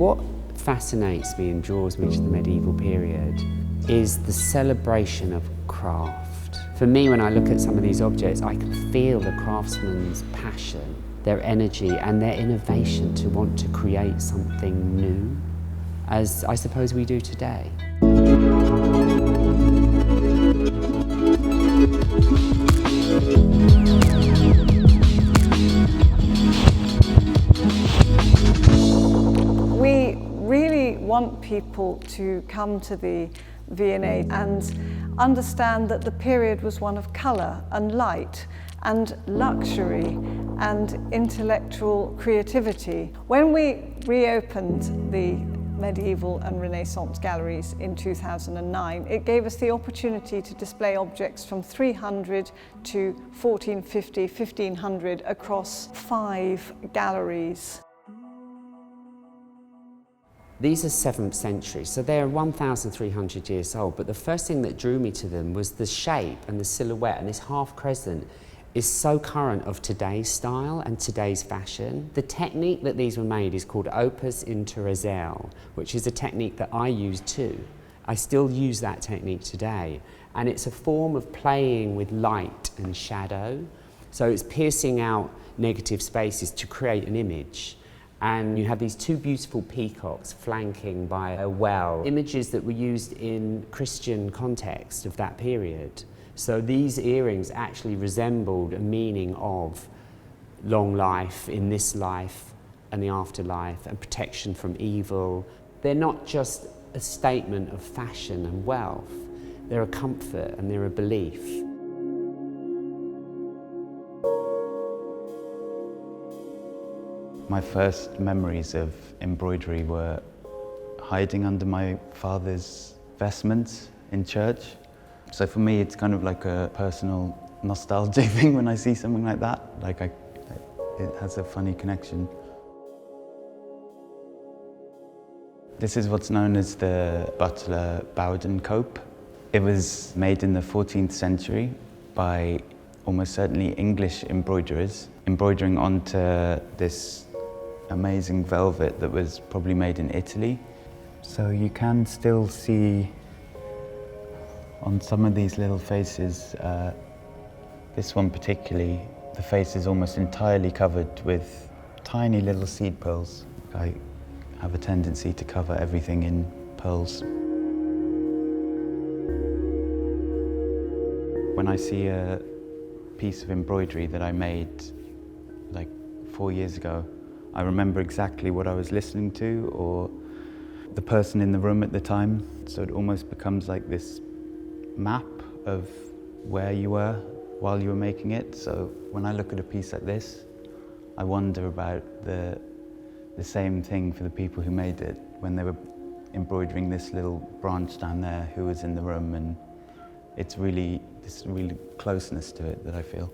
What fascinates me and draws me to the medieval period is the celebration of craft. For me, when I look at some of these objects, I can feel the craftsman's passion, their energy and their innovation to want to create something new, as I suppose we do today. We really want people to come to the V&A and understand that the period was one of colour and light and luxury and intellectual creativity. When we reopened the medieval and Renaissance galleries in 2009, it gave us the opportunity to display objects from 300 to 1450, 1500 across 5 galleries. These are 7th century, so they're 1,300 years old, but the first thing that drew me to them was the shape and the silhouette, and this half crescent is so current of today's style and today's fashion. The technique that these were made is called opus interrazelle, which is a technique that I use too. I still use that technique today, and it's a form of playing with light and shadow. So it's piercing out negative spaces to create an image. And you have these 2 beautiful peacocks flanking by a well, images that were used in Christian context of that period. So these earrings actually resembled a meaning of long life in this life and the afterlife and protection from evil. They're not just a statement of fashion and wealth, they're a comfort and they're a belief. My first memories of embroidery were hiding under my father's vestments in church. So for me, it's kind of like a personal nostalgia thing when I see something like that. It has a funny connection. This is what's known as the Butler Bowden cope. It was made in the 14th century by almost certainly English embroiderers, embroidering onto this amazing velvet that was probably made in Italy. So you can still see on some of these little faces, this one particularly, the face is almost entirely covered with tiny little seed pearls. I have a tendency to cover everything in pearls. When I see a piece of embroidery that I made like 4 years ago, I remember exactly what I was listening to or the person in the room at the time. So it almost becomes like this map of where you were while you were making it. So when I look at a piece like this, I wonder about the same thing for the people who made it when they were embroidering this little branch down there, who was in the room, and it's really this really closeness to it that I feel.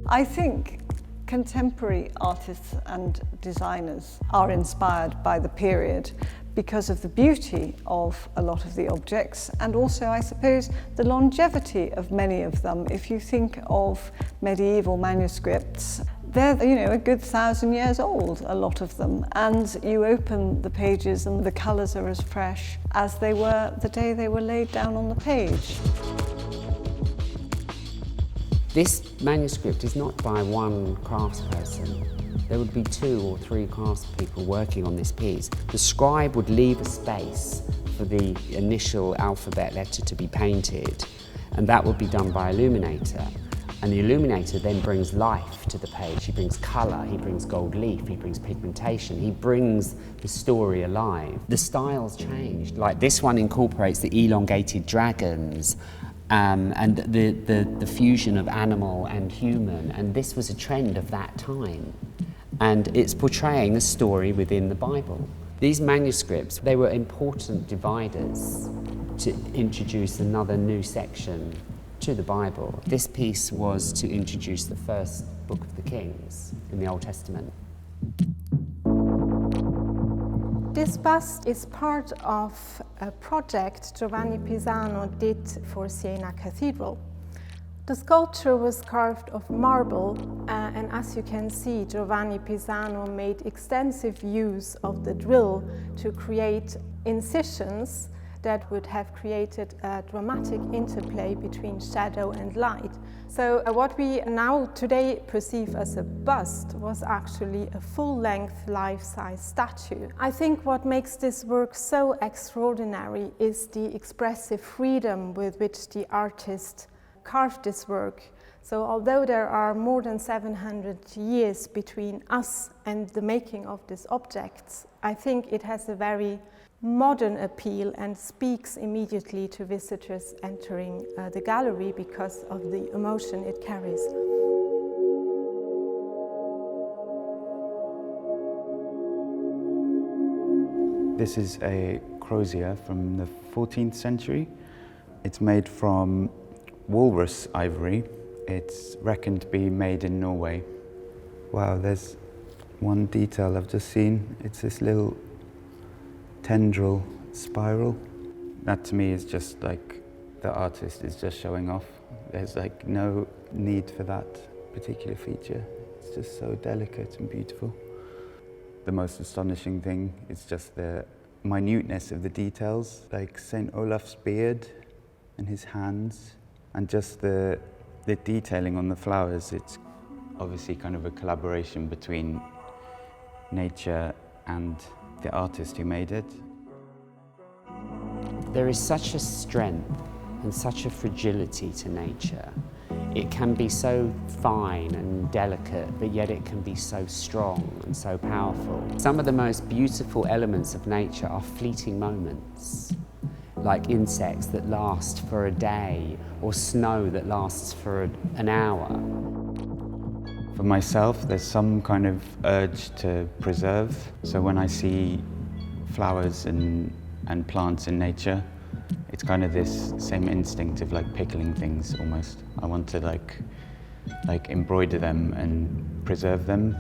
I think contemporary artists and designers are inspired by the period because of the beauty of a lot of the objects and also, I suppose, the longevity of many of them. If you think of medieval manuscripts, they're, a good 1,000 years old, a lot of them, and you open the pages and the colours are as fresh as they were the day they were laid down on the page. This manuscript is not by one craftsperson. There would be 2 or 3 craftspeople working on this piece. The scribe would leave a space for the initial alphabet letter to be painted, and that would be done by illuminator. And the illuminator then brings life to the page. He brings colour, he brings gold leaf, he brings pigmentation, he brings the story alive. The styles changed. Like this one incorporates the elongated dragons, and the fusion of animal and human, and this was a trend of that time. And it's portraying a story within the Bible. These manuscripts, they were important dividers to introduce another new section to the Bible. This piece was to introduce the first book of the Kings in the Old Testament. This bust is part of a project Giovanni Pisano did for Siena Cathedral. The sculpture was carved of marble, and as you can see, Giovanni Pisano made extensive use of the drill to create incisions that would have created a dramatic interplay between shadow and light. So what we now today perceive as a bust was actually a full-length, life-size statue. I think what makes this work so extraordinary is the expressive freedom with which the artist carved this work. So although there are more than 700 years between us and the making of these objects, I think it has a very modern appeal and speaks immediately to visitors entering the gallery because of the emotion it carries. This is a crozier from the 14th century. It's made from walrus ivory. It's reckoned to be made in Norway. Wow, there's one detail I've just seen. It's this little tendril spiral. That to me is just like the artist is just showing off. There's like no need for that particular feature. It's just so delicate and beautiful. The most astonishing thing is just the minuteness of the details, like St. Olaf's beard and his hands, and just the detailing on the flowers. It's obviously kind of a collaboration between nature and the artist who made it. There is such a strength and such a fragility to nature. It can be so fine and delicate, but yet it can be so strong and so powerful. Some of the most beautiful elements of nature are fleeting moments, like insects that last for a day, or snow that lasts for an hour. For myself, there's some kind of urge to preserve. So when I see flowers and plants in nature, it's kind of this same instinct of like pickling things almost. I want to like embroider them and preserve them.